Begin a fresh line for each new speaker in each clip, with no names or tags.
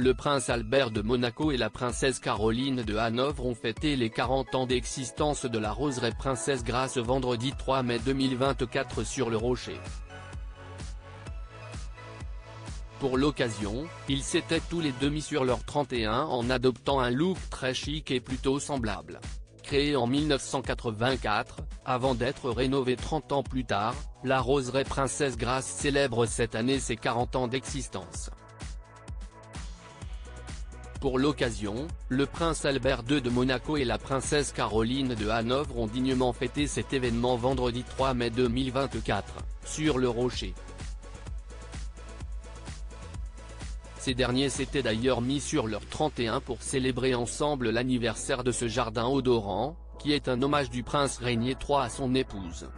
Le prince Albert de Monaco et la princesse Caroline de Hanovre ont fêté les 40 ans d'existence de la roseraie Princesse Grace vendredi 3 mai 2024 sur le Rocher. Pour l'occasion, ils s'étaient tous les deux mis sur leur 31 en adoptant un look très chic et plutôt semblable. Créée en 1984, avant d'être rénovée 30 ans plus tard, la roseraie Princesse Grace célèbre cette année ses 40 ans d'existence. Pour l'occasion, le prince Albert II de Monaco et la princesse Caroline de Hanovre ont dignement fêté cet événement vendredi 3 mai 2024, sur le Rocher. Ces derniers s'étaient d'ailleurs mis sur leur 31 pour célébrer ensemble l'anniversaire de ce jardin odorant, qui est un hommage du prince Régnier III à son épouse.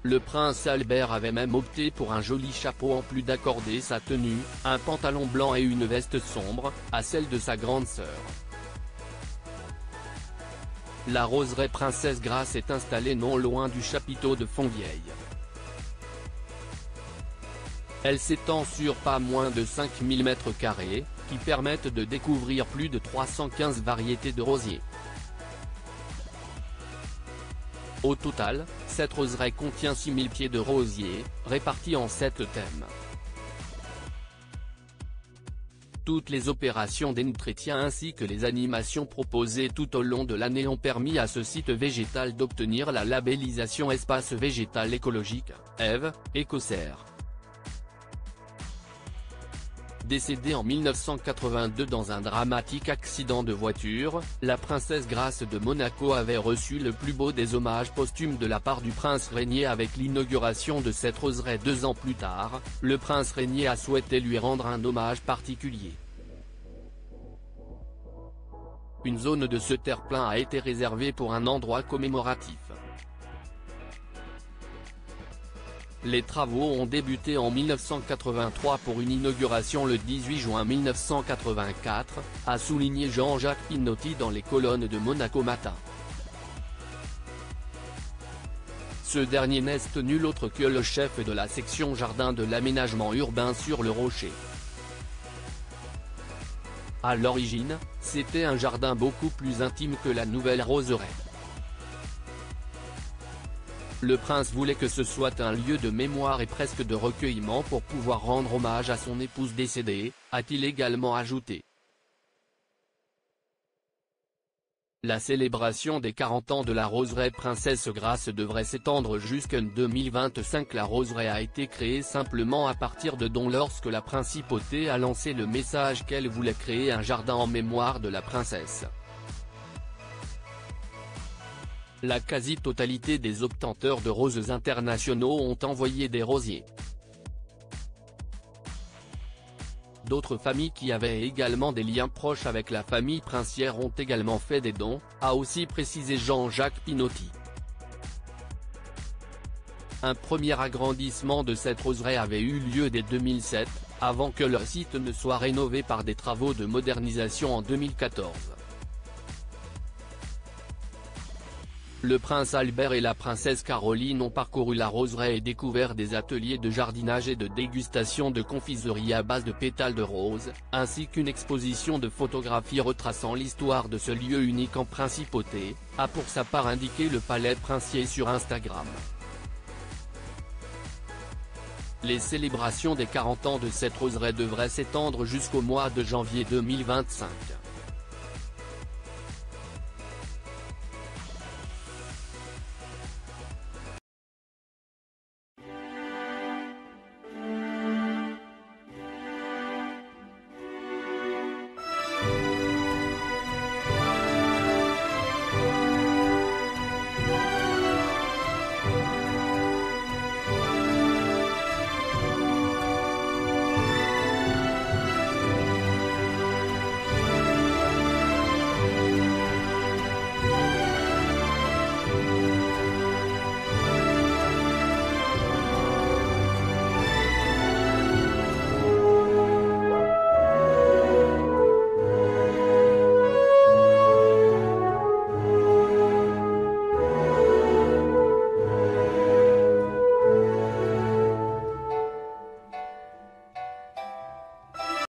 Le prince Albert avait même opté pour un joli chapeau en plus d'accorder sa tenue, un pantalon blanc et une veste sombre, à celle de sa grande sœur. La roseraie Princesse Grace est installée non loin du chapiteau de Fontvieille. Elle s'étend sur pas moins de 5000 m², qui permettent de découvrir plus de 315 variétés de rosiers. Au total, cette roseraie contient 6000 pieds de rosiers, répartis en 7 thèmes. Toutes les opérations d'entretien ainsi que les animations proposées tout au long de l'année ont permis à ce site végétal d'obtenir la labellisation Espace végétal écologique, EV, Écocert. Décédée en 1982 dans un dramatique accident de voiture, la princesse Grace de Monaco avait reçu le plus beau des hommages posthumes de la part du prince Régnier avec l'inauguration de cette roseraie 2 ans plus tard. Le prince Régnier a souhaité lui rendre un hommage particulier. Une zone de ce terre-plein a été réservée pour un endroit commémoratif. Les travaux ont débuté en 1983 pour une inauguration le 18 juin 1984, a souligné Jean-Jacques Pinotti dans les colonnes de Monaco Matin. Ce dernier n'est nul autre que le chef de la section jardin de l'aménagement urbain sur le Rocher. À l'origine, c'était un jardin beaucoup plus intime que la nouvelle roseraie. Le prince voulait que ce soit un lieu de mémoire et presque de recueillement pour pouvoir rendre hommage à son épouse décédée, a-t-il également ajouté. La célébration des 40 ans de la roseraie Princesse Grace devrait s'étendre jusqu'en 2025. La roseraie a été créée simplement à partir de dons lorsque la principauté a lancé le message qu'elle voulait créer un jardin en mémoire de la princesse. La quasi-totalité des obtenteurs de roses internationaux ont envoyé des rosiers. D'autres familles qui avaient également des liens proches avec la famille princière ont également fait des dons, a aussi précisé Jean-Jacques Pinotti. Un premier agrandissement de cette roseraie avait eu lieu dès 2007, avant que le site ne soit rénové par des travaux de modernisation en 2014. Le prince Albert et la princesse Caroline ont parcouru la roseraie et découvert des ateliers de jardinage et de dégustation de confiserie à base de pétales de rose, ainsi qu'une exposition de photographies retraçant l'histoire de ce lieu unique en principauté, a pour sa part indiqué le palais princier sur Instagram. Les célébrations des 40 ans de cette roseraie devraient s'étendre jusqu'au mois de janvier 2025.